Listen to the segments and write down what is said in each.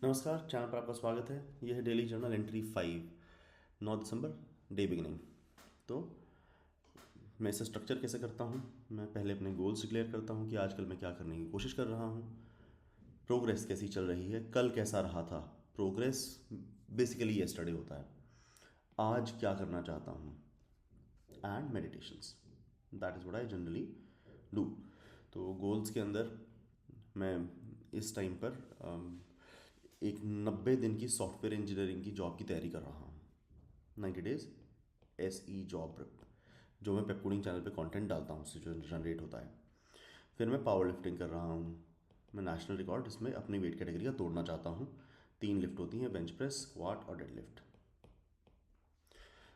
नमस्कार, चैनल पर आपका स्वागत है। यह है डेली जर्नल एंट्री 5 9 दिसंबर डे बिगिनिंग। तो मैं इसे स्ट्रक्चर कैसे करता हूँ। मैं पहले अपने गोल्स डिक्लेयर करता हूँ कि आजकल मैं क्या करने की कोशिश कर रहा हूँ, प्रोग्रेस कैसी चल रही है, कल कैसा रहा था। प्रोग्रेस बेसिकली यस्टरडे होता है, आज क्या करना चाहता हूँ, and meditations. That is what I generally do. तो गोल्स के अंदर मैं इस टाइम पर एक 90 दिन की सॉफ्टवेयर इंजीनियरिंग की जॉब की तैयारी कर रहा हूँ। 90 डेज SE जॉब प्रेप, जो मैं पेपकोडिंग चैनल पे कंटेंट डालता हूँ उससे जो जनरेट होता है। फिर मैं पावर लिफ्टिंग कर रहा हूँ। मैं नेशनल रिकॉर्ड इसमें अपनी वेट कैटेगरी का तोड़ना चाहता हूँ। 3 लिफ्ट होती हैं, बेंच प्रेस, स्क्वाट और डेड लिफ्ट।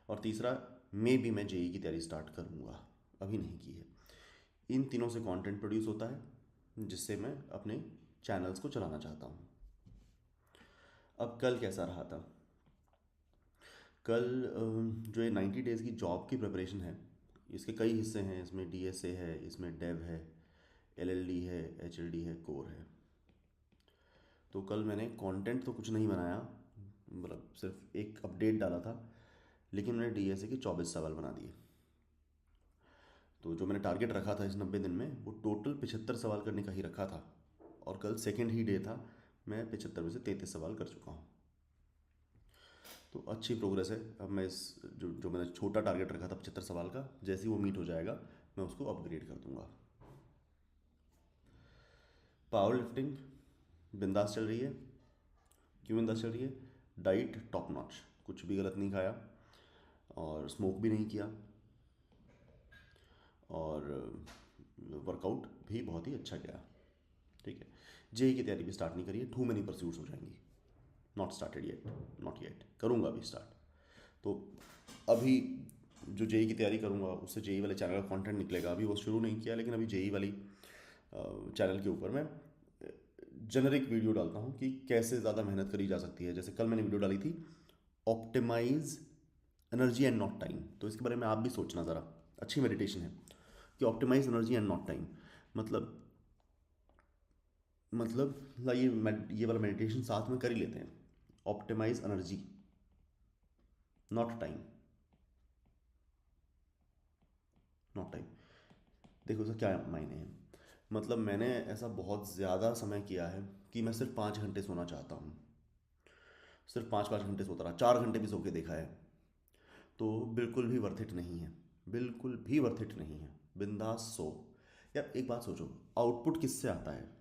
और तीसरा, मे भी मैं JEE की तैयारी स्टार्ट करूँगा, अभी नहीं की है। इन तीनों से कंटेंट प्रोड्यूस होता है जिससे मैं अपने चैनल्स को चलाना चाहता हूँ। अब कल कैसा रहा था। कल जो ये 90 डेज़ की जॉब की प्रिपरेशन है, इसके कई हिस्से हैं। इसमें DSA है, इसमें डेव है, LLD है, HLD है, कोर है। तो कल मैंने कंटेंट तो कुछ नहीं बनाया, मतलब सिर्फ एक अपडेट डाला था, लेकिन मैंने DSA के 24 सवाल बना दिए। तो जो मैंने टारगेट रखा था इस 90 दिन में, वो टोटल 75 सवाल करने का ही रखा था, और कल सेकेंड ही डे था। मैं 75 में से 33 सवाल कर चुका हूँ। तो अच्छी प्रोग्रेस है। अब मैं इस जो जो मैंने छोटा टारगेट रखा था 75 सवाल का, जैसे ही वो मीट हो जाएगा मैं उसको अपग्रेड कर दूंगा। पावर लिफ्टिंग बिंदास चल रही है। क्यों बिंदास चल रही है? डाइट टॉप नॉच, कुछ भी गलत नहीं खाया, और स्मोक भी नहीं किया, और वर्कआउट भी बहुत ही अच्छा गया। ठीक है। JEE की तैयारी भी स्टार्ट नहीं करी है, टू मेनी परस्यूट्स हो जाएंगी। Not started yet, not yet, करूँगा अभी स्टार्ट। तो अभी जो JEE की तैयारी करूँगा उससे JEE वाले चैनल का कंटेंट निकलेगा। अभी वो शुरू नहीं किया, लेकिन अभी JEE वाली चैनल के ऊपर मैं जेनरिक वीडियो डालता हूँ कि कैसे ज़्यादा मेहनत करी जा सकती है। जैसे कल मैंने वीडियो डाली थी optimise energy and not time, तो इसके बारे में आप भी सोचना ज़रा। अच्छी मेडिटेशन है कि optimise energy and not time. मतलब ये वाला मेडिटेशन साथ में कर ही लेते हैं। Optimise energy, not time, not time. देखो इसका क्या मायने हैं। मतलब मैंने ऐसा बहुत ज़्यादा समय किया है कि मैं सिर्फ 5 घंटे सोना चाहता हूँ। सिर्फ 5 5 घंटे सोता रहा, 4 घंटे भी सो के देखा है। तो बिल्कुल भी वर्थ इट नहीं है, बिल्कुल भी वर्थ इट नहीं है। बिंदास सो। यार एक बात सोचो, आउटपुट किससे आता है?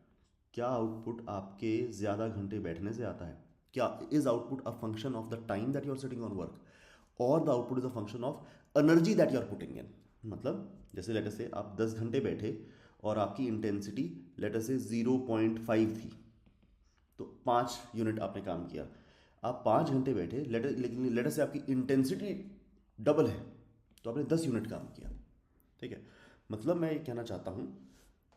क्या आउटपुट आपके ज़्यादा घंटे बैठने से आता है? क्या is output a function of the time that you are sitting on work, और the output is a function of energy that you are putting in? मतलब जैसे लेट अस से आप 10 घंटे बैठे और आपकी इंटेंसिटी लेट अस से 0.5 थी, तो 5 यूनिट आपने काम किया। आप 5 घंटे बैठे, लेकिन लेट अस से आपकी इंटेंसिटी डबल है, तो आपने 10 यूनिट काम किया। ठीक है। मतलब मैं ये कहना चाहता हूँ,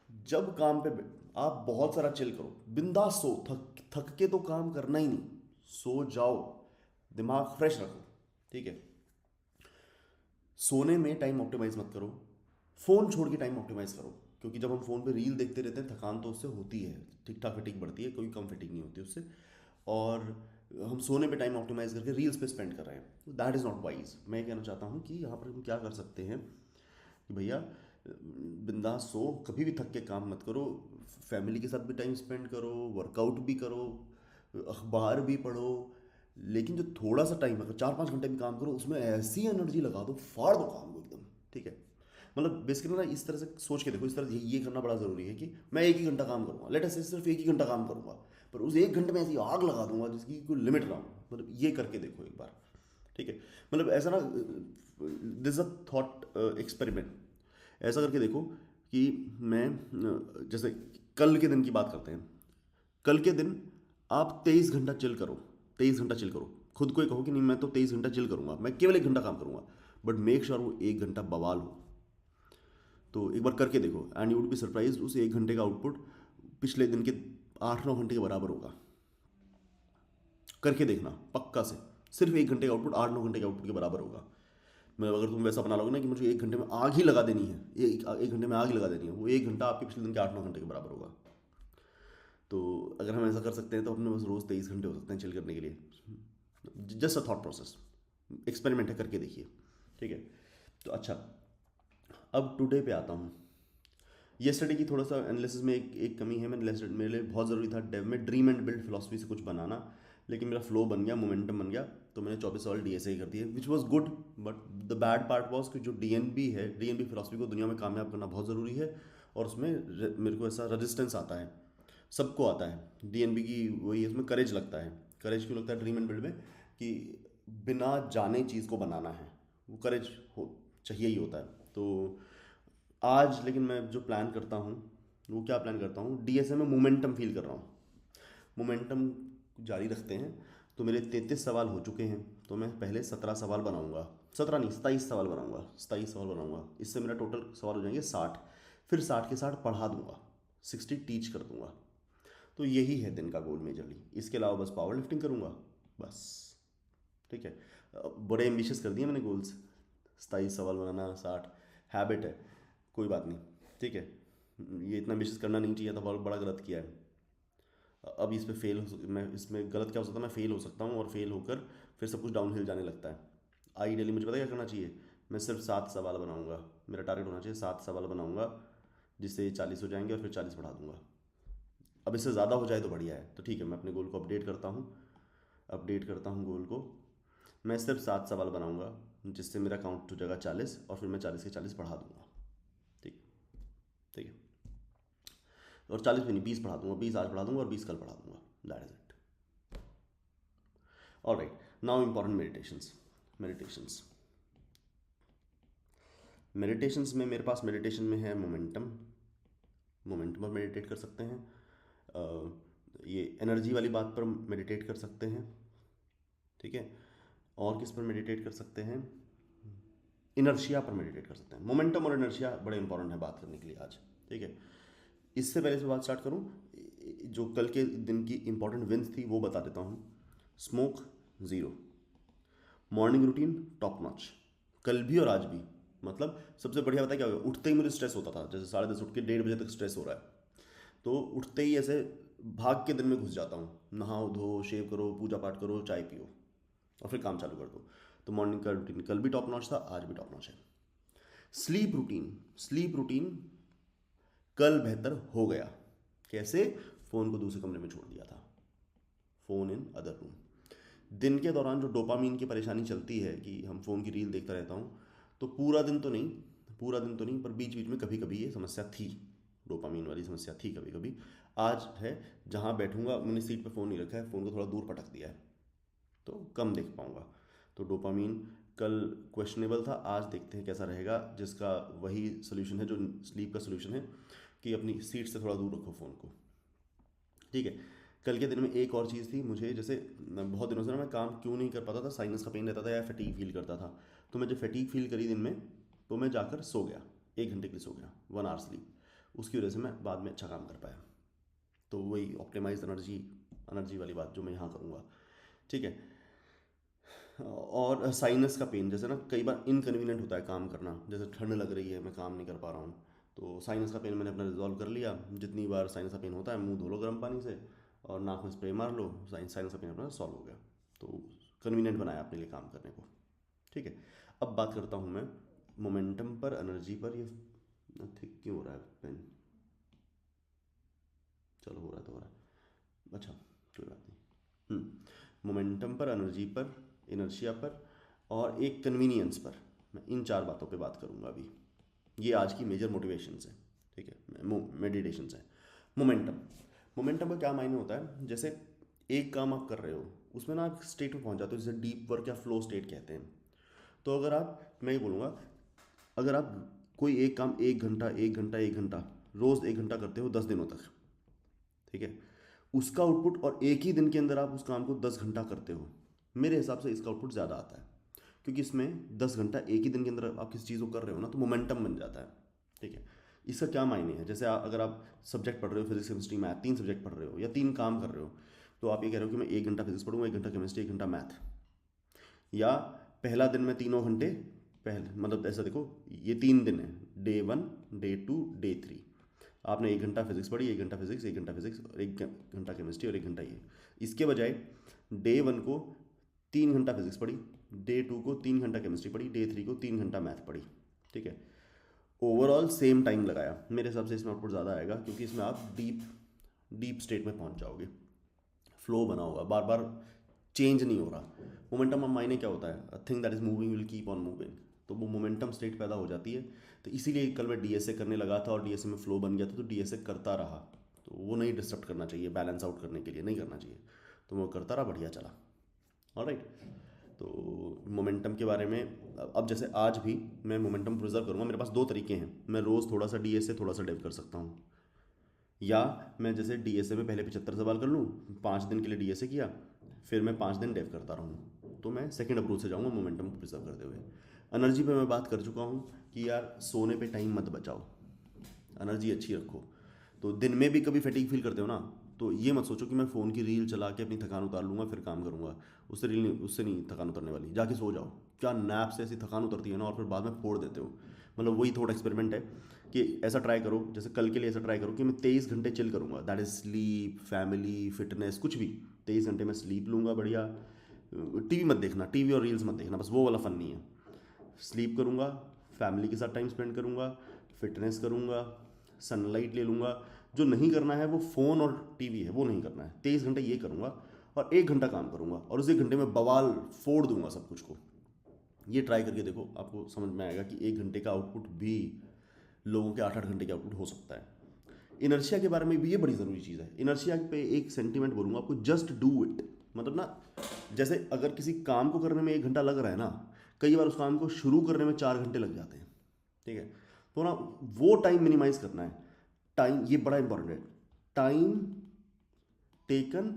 जब काम पे आप बहुत सारा चिल करो, बिंदास सो, थक थक के तो काम करना ही नहीं, सो जाओ, दिमाग फ्रेश रखो। ठीक है। सोने में टाइम ऑप्टिमाइज मत करो, फ़ोन छोड़ के टाइम ऑप्टिमाइज करो। क्योंकि जब हम फ़ोन पे रील देखते रहते हैं, थकान तो उससे होती है, ठीक ठाक फटीक बढ़ती है, कोई कम फटीक नहीं होती उससे। और हम सोने पे टाइम ऑप्टिमाइज करके रील्स पे स्पेंड कर रहे हैं, तो दैट इज़ नॉट वाइज। मैं कहना चाहता हूँ कि यहाँ पर हम क्या कर सकते हैं कि भैया बिंदास सो, कभी भी थक के काम मत करो, फैमिली के साथ भी टाइम स्पेंड करो, वर्कआउट भी करो, अखबार भी पढ़ो। लेकिन जो थोड़ा सा टाइम, अगर 4 5 घंटे भी काम करो, उसमें ऐसी एनर्जी लगा दो, फाड़ दो काम को एकदम। ठीक है। मतलब बेसिकली ना इस तरह से सोच के देखो, इस तरह ये करना बड़ा ज़रूरी है कि मैं 1 ही घंटा काम करूँगा, लेट अस से सिर्फ 1 ही घंटा काम करूँगा, पर उस 1 घंटे में ऐसी आग लगा दूंगा जिसकी कोई लिमिट ना हो। मतलब ये करके देखो एक बार। ठीक है। मतलब ऐसा ना, दिस अ थॉट एक्सपेरिमेंट। ऐसा करके देखो कि मैं जैसे कल के दिन की बात करते हैं। कल के दिन आप 23 घंटा चिल करो, 23 घंटा चिल करो। खुद को ही कहो कि नहीं, मैं तो 23 घंटा चिल करूंगा, मैं केवल 1 घंटा काम करूंगा, बट मेक श्योर वो 1 घंटा बवाल हो। तो एक बार करके देखो, and you would be surprise, उस 1 घंटे का आउटपुट पिछले दिन के 8 9 घंटे के बराबर होगा। करके देखना पक्का से। सिर्फ 1 घंटे का आउटपुट 8 9 घंटे के आउटपुट के बराबर होगा। मैं अगर तुम वैसा बना लोगे ना कि मुझे 1 घंटे में आग ही लगा देनी है, एक 1 घंटे में आग ही लगा देनी है, वो 1 घंटा आपके पिछले दिन के 8 9 घंटे के बराबर होगा। तो अगर हम ऐसा कर सकते हैं तो अपने पास रोज़ 23 घंटे हो सकते हैं चिल करने के लिए। Just a thought process, experiment है, करके देखिए। ठीक है। तो अच्छा, अब टुडे पे आता हूँ। येस्टरडे की थोड़ा सा एनालिसिस में एक कमी है। मैंने मेरे लिए बहुत ज़रूरी था डेव में ड्रीम एंड बिल्ड फिलोसफी से कुछ बनाना, लेकिन मेरा फ्लो बन गया, मोमेंटम बन गया, तो मैंने 24 सवाल डीएसए ही कर दिए, which was good. But the bad part was कि जो डीएनबी है, डीएनबी फिलोसफी को दुनिया में कामयाब करना बहुत ज़रूरी है, और उसमें मेरे को ऐसा रेजिस्टेंस आता है, सबको आता है। डीएनबी की वही, उसमें करेज लगता है। करेज क्यों लगता है ड्रीम एंड बिल्ड में? कि बिना जाने चीज़ को बनाना है, वो करेज हो चाहिए ही होता है। तो आज लेकिन मैं जो प्लान करता हूँ, वो क्या प्लान करता हूँ, डीएसए में मोमेंटम फील कर रहा हूँ। मोमेंटम जारी रखते हैं। तो मेरे 33 सवाल हो चुके हैं, तो मैं पहले 17 सवाल बनाऊंगा, 17 नहीं 27 सवाल बनाऊंगा, 27 सवाल बनाऊंगा। इससे मेरा टोटल सवाल हो जाएंगे 60। फिर 60 के 60 पढ़ा दूंगा, 60 टीच कर दूंगा। तो यही है दिन का गोल मेजरली। इसके अलावा बस पावर लिफ्टिंग करूंगा, बस। ठीक है। बड़े एम्बिशियस कर दिए मैंने गोल्स, 27 सवाल बनाना, 60 हैबिट है, कोई बात नहीं। ठीक है, ये इतना एम्बिशियस करना नहीं चाहिए था, बहुत बड़ा गलत किया है। अब इस पे फेल मैं इसमें गलत क्या हो सकता है, मैं फेल हो सकता हूँ, और फेल होकर फिर सब कुछ डाउनहिल जाने लगता है। आइडियली मुझे पता है क्या करना चाहिए, मैं सिर्फ 7 सवाल बनाऊंगा। मेरा टारगेट होना चाहिए 7 सवाल बनाऊंगा, जिससे 40 हो जाएंगे, और फिर 40 बढ़ा दूंगा। अब इससे ज़्यादा हो जाए तो बढ़िया है, तो ठीक है, मैं अपने गोल को अपडेट करता हूँ गोल को। मैं सिर्फ 7 सवाल बनाऊंगा, जिससे मेरा काउंट हो जाएगा 40, और फिर मैं 40 के 40 बढ़ा दूंगा। ठीक। ठीक है। और 40 भी नहीं, 20 बढ़ा दूंगा, 20 आज बढ़ा दूंगा और 20 कल बढ़ा दूंगा। That is it. All right, now important meditations. Meditations में मेरे पास मेडिटेशन में है मोमेंटम पर मेडिटेट कर सकते हैं। ये एनर्जी वाली बात पर मेडिटेट कर सकते हैं। ठीक है। और किस पर मेडिटेट कर सकते हैं? इनर्शिया पर मेडिटेट कर सकते हैं। मोमेंटम और इनर्शिया बड़े इंपॉर्टेंट है बात करने के लिए आज। ठीक है। इससे पहले से बात स्टार्ट करूं, जो कल के दिन की इंपॉर्टेंट विंस थी वो बता देता हूं। Smoke zero, morning routine top notch, कल भी और आज भी। मतलब सबसे बढ़िया पता है क्या होगा, उठते ही मुझे स्ट्रेस होता था, जैसे 10:30 उठ के 1:30 बजे तक स्ट्रेस हो रहा है, तो उठते ही ऐसे भाग के दिन में घुस जाता हूँ। नहाओ धो, शेव करो, पूजा पाठ करो, चाय पियो, और फिर काम चालू कर दो। तो मॉर्निंग का रूटीन कल भी टॉप नॉच था, आज भी टॉप नॉच है। स्लीप रूटीन कल बेहतर हो गया। कैसे? फ़ोन को दूसरे कमरे में छोड़ दिया था, फ़ोन इन अदर रूम। दिन के दौरान जो डोपामीन की परेशानी चलती है कि हम फ़ोन की रील देखता रहता हूँ, तो पूरा दिन तो नहीं पर बीच बीच में कभी कभी ये समस्या थी, डोपामीन वाली समस्या थी कभी कभी। आज है, जहाँ बैठूंगा, मैंने सीट पे फ़ोन नहीं रखा है, फ़ोन को थोड़ा दूर पटक दिया है, तो कम देख पाऊंगा। तो डोपामीन कल क्वेश्चनेबल था, आज देखते हैं कैसा रहेगा, जिसका वही सोल्यूशन है जो स्लीप का सोल्यूशन है, कि अपनी सीट से थोड़ा दूर रखो फ़ोन को। ठीक है। कल के दिन में एक और चीज़ थी, मुझे जैसे बहुत दिनों से ना मैं काम क्यों नहीं कर पाता था, साइनस का पेन रहता था या फटीग फील करता था। तो मैं जब फटीग फील करी दिन में, तो मैं जाकर सो गया, 1 घंटे के लिए सो गया, 1 आवर स्लीप। उसकी वजह से मैं बाद में अच्छा काम कर पाया। तो वही ऑप्टिमाइज एनर्जी वाली बात जो मैं यहाँ करूँगा। ठीक है। और साइनस का पेन, जैसे ना कई बार इनकन्वीनियंट होता है काम करना, जैसे ठंड लग रही है, मैं काम नहीं कर पा रहा हूँ, तो साइनस का पेन मैंने अपना रिजॉल्व कर लिया। जितनी बार साइनस का पेन होता है, मुंह धो लो गर्म पानी से और नाक में स्प्रे मार लो, साइनस का पेन अपना सॉल्व हो गया। तो कन्वीनियंट बनाया अपने लिए काम करने को। ठीक है। अब बात करता हूँ मैं मोमेंटम पर, एनर्जी पर। ये ठीक क्यों हो रहा है पेन? चलो, हो रहा है तो हो रहा है, अच्छा कोई बात नहीं। मोमेंटम पर, एनर्जी पर, इनर्शिया पर, और एक कन्वीनियंस पर। मैं इन 4 बातों पे बात करूँगा अभी। ये आज की मेजर मोटिवेशंस है। ठीक है, मेडिटेशंस है। मोमेंटम मोमेंटम का क्या मायने होता है, जैसे एक काम आप कर रहे हो, उसमें ना आप स्टेट में पहुंच जाते हो, जैसे डीप वर्क या फ्लो स्टेट कहते हैं। तो अगर आप, मैं ये बोलूँगा, अगर आप कोई एक काम 1 घंटा रोज़ 1 घंटा करते हो 10 दिनों तक, ठीक है, उसका आउटपुट, और एक ही दिन के अंदर आप उस काम को 10 घंटा करते हो, मेरे हिसाब से इसका आउटपुट ज़्यादा आता है। क्योंकि इसमें 10 घंटा एक ही दिन के अंदर आप किसी चीज़ को कर रहे हो ना, तो मोमेंटम बन जाता है। ठीक है। इसका क्या मायने है, जैसे अगर आप सब्जेक्ट पढ़ रहे हो, फिजिक्स केमिस्ट्री मैथ, 3 सब्जेक्ट पढ़ रहे हो या 3 काम कर रहे हो, तो आप ये कह रहे हो कि मैं 1 घंटा फिजिक्स पढ़ूंगा, 1 घंटा केमिस्ट्री, 1 घंटा मैथ। या पहला दिन में तीनों घंटे, पहले मतलब ऐसा देखो, ये 3 दिन है, डे 1, डे 2, डे 3। आपने 1 घंटा फिजिक्स पढ़ी, 1 घंटा फिजिक्स, 1 घंटा फिजिक्स और 1 घंटा केमिस्ट्री और 1 घंटा ये। इसके बजाय डे 1 को 3 घंटा फिजिक्स पढ़ी, डे 2 को 3 घंटा केमिस्ट्री पढ़ी, डे 3 को 3 घंटा मैथ पढ़ी, ठीक है। ओवरऑल सेम टाइम लगाया, मेरे हिसाब से इसमें आउटपुट ज़्यादा आएगा, क्योंकि इसमें आप डीप स्टेट में पहुंच जाओगे, फ्लो बना होगा, बार बार चेंज नहीं हो रहा। मोमेंटम ऑफ मायने क्या होता है, a thing that is moving will keep on moving, तो वो मोमेंटम स्टेट पैदा हो जाती है। तो इसीलिए कल मैं डीएसए करने लगा था और डीएसए में फ्लो बन गया था, तो डीएसए करता रहा। तो वो नहीं डिस्टर्ब करना चाहिए, बैलेंस आउट करने के लिए नहीं करना चाहिए, तो मैं करता रहा, बढ़िया चला। ऑलराइट, तो मोमेंटम के बारे में अब जैसे आज भी मैं मोमेंटम प्रिजर्व करूँगा। मेरे पास दो तरीके हैं, मैं रोज़ थोड़ा सा डीएसए थोड़ा सा डेव कर सकता हूँ, या मैं जैसे डीएसए में पहले 75 सवाल कर लूँ, 5 दिन के लिए डीएसए किया, फिर मैं 5 दिन डेव करता रहूँ, तो मैं सेकंड अप्रोच से जाऊँगा मोमेंटम को प्रिजर्व करते हुए। एनर्जी पे मैं बात कर चुका हूँ कि यार सोने पे टाइम मत बचाओ, एनर्जी अच्छी रखो। तो दिन में भी कभी फटीग फील करते हो ना, तो ये मत सोचो कि मैं फ़ोन की रील चला के अपनी थकान उतार लूँगा फिर काम करूँगा, उससे नहीं थकान उतरने वाली। जाके सो जाओ, क्या नैप से ऐसी थकान उतरती है ना, और फिर बाद में फोड़ देते हो। मतलब वही थोड़ा एक्सपेरिमेंट है कि ऐसा ट्राई करो, जैसे कल के लिए ऐसा ट्राई करो कि मैं 23 घंटे चिल करूँगा, that is sleep, family, fitness, कुछ भी। 23 घंटे में स्लीप लूँगा बढ़िया, टीवी मत देखना, टीवी और रील्स मत देखना, बस वो वाला फ़न नहीं है। स्लीप करूँगा, फैमिली के साथ टाइम स्पेंड करूँगा, फिटनेस करूँगा, सनलाइट ले लूँगा। जो नहीं करना है वो फ़ोन और टीवी है, वो नहीं करना है। 23 घंटे ये करूँगा और 1 घंटा काम करूँगा, और उस 1 घंटे में बवाल फोड़ दूंगा सब कुछ को। ये ट्राई करके देखो, आपको समझ में आएगा कि 1 घंटे का आउटपुट भी लोगों के 8-8 घंटे का आउटपुट हो सकता है। इनर्शिया के बारे में भी ये बड़ी ज़रूरी चीज़ है। इनर्शिया पे एक सेंटीमेंट बोलूँगा आपको, जस्ट डू इट। मतलब ना, जैसे अगर किसी काम को करने में 1 घंटा लग रहा है ना, कई बार उस काम को शुरू करने में 4 घंटे लग जाते हैं, ठीक है। तो ना वो टाइम मिनिमाइज करना है। टाइम ये बड़ा इंपॉर्टेंट है, time taken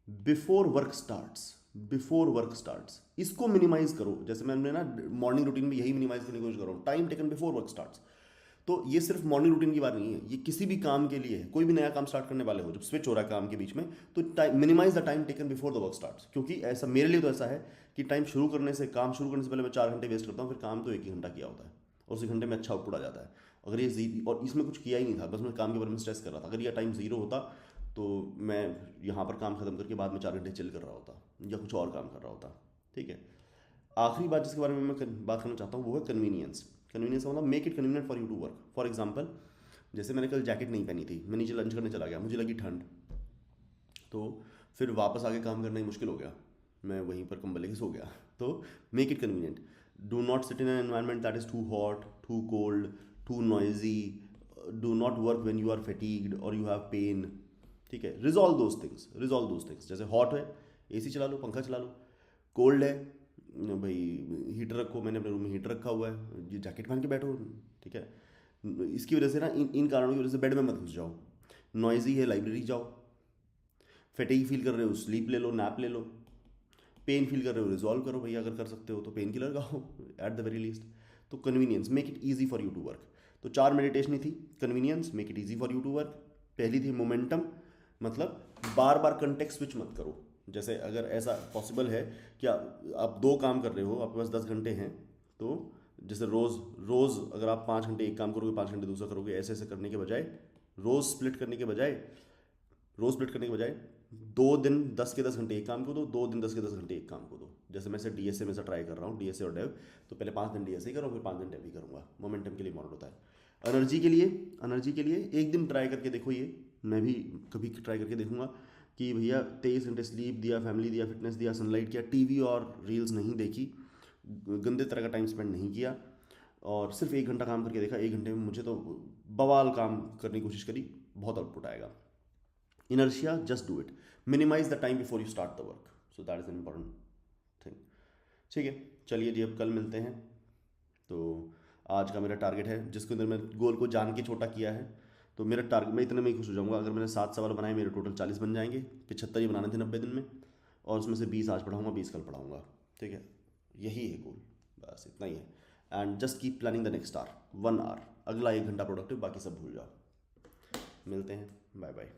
before work starts, इसको मिनिमाइज करो। जैसे मैंने ना मॉर्निंग रूटीन में यही मिनिमाइज करने की कोशिश कर रहा हूँ, time taken before work starts. तो ये सिर्फ मॉर्निंग रूटीन की बात नहीं है, ये किसी भी काम के लिए है। कोई भी नया काम स्टार्ट करने वाले हो, जब स्विच हो रहा है काम के बीच में, तो minimise the time taken before the work starts. क्योंकि ऐसा मेरे लिए तो ऐसा है कि काम शुरू करने से पहले मैं 4 घंटे वेस्ट करता हूँ, फिर काम तो 1 ही घंटा किया होता है, और उसी घंटे में अच्छा आउटपुट आ जाता है। अगर ये और इसमें कुछ किया ही नहीं था, बस मैं काम के बारे में स्ट्रेस कर रहा था, अगर ये टाइम जीरो होता तो मैं यहाँ पर काम खत्म करके बाद में 4 घंटे चिल कर रहा होता या कुछ और काम कर रहा होता, ठीक है। आखिरी बात जिसके बारे में मैं बात करना चाहता हूँ वो है कन्वीनियंस। कन्वीनियंस का मतलब make it convenient for you to work. For example, जैसे मैंने कल जैकेट नहीं पहनी थी, मैं नीचे लंच करने चला गया, मुझे लगी ठंड, तो फिर वापस आके काम करना ही मुश्किल हो गया, मैं वहीं पर कंबल लेके सो गया। तो make it convenient, do not sit in an environment that is too hot, too cold, too noisy, do not work when you are fatigued और यू हैव पेन, ठीक है। Resolve those things. जैसे हॉट है, AC चला लो, पंखा चला लो। Cold है भाई, हीटर रखो, मैंने अपने रूम में हीटर रखा हुआ है, ये जैकेट पहन के बैठो, ठीक है। इसकी वजह से ना, इन कारणों की वजह से बेड में मत घुस जाओ। नॉइजी है, लाइब्रेरी जाओ। फैटिग फील कर रहे हो, स्लीप ले लो, नैप ले लो। पेन फील कर रहे हो, रिजॉल्व करो भैया, अगर कर सकते हो तो पेन किलर खाओ एट द वेरी लीस्ट। तो convenience, make it easy for you to work. तो 4 मेडिटेशन थी। Convenience, make it easy for you to work. पहली थी मोमेंटम, मतलब बार बार कंटेक्स्ट स्विच मत करो। जैसे अगर ऐसा पॉसिबल है कि आप 2 काम कर रहे हो, आपके पास 10 घंटे हैं, तो जैसे रोज़ अगर आप 5 घंटे एक काम करोगे, 5 घंटे दूसरा करोगे, ऐसे ऐसे करने के बजाय, रोज़ स्प्लिट करने के बजाय, 2 दिन 10 के 10 घंटे एक काम को दो, 2 दिन 10 के 10 घंटे एक काम को दो। जैसे मैं से डीएसए में से ट्राई कर रहा हूँ, डीएसए और डेव, तो पहले 5 दिन डीएसए करूँ, फिर 5 दिन डेव भी करूँगा। मोमेंटम के लिए मॉडल होता है। एनर्जी के लिए एक दिन ट्राई करके देखो, ये मैं भी कभी ट्राई करके देखूंगा कि भैया 23 घंटे स्लीप दिया, फैमिली दिया, फिटनेस दिया, सनलाइट किया, टीवी और रील्स नहीं देखी, गंदे तरह का टाइम स्पेंड नहीं किया, और सिर्फ 1 घंटा काम करके देखा। 1 घंटे में मुझे तो बवाल काम करने की कोशिश करी, बहुत आउटपुट आएगा। Inertia, just do it, minimise the time before you start the work, so that is an important thing, ठीक है। चलिए जी, अब कल मिलते हैं। तो आज का मेरा टारगेट है, जिसके अंदर मैं गोल को जान के छोटा किया है, तो मेरा टारगेट, मैं इतने में ही खुश हो जाऊंगा। अगर मैंने 7 सवाल बनाए, मेरे टोटल 40 बन जाएंगे। 75 ही बनाने थे 90 दिन में, और उसमें से 20 आज पढ़ाऊंगा, 20 कल पढ़ाऊंगा, ठीक है। यही है गोल, बस इतना ही है। And just keep planning the next hour, 1 hour, अगला 1 घंटा प्रोडक्टिव, बाकी सब भूल जाओ। मिलते हैं, बाय बाय।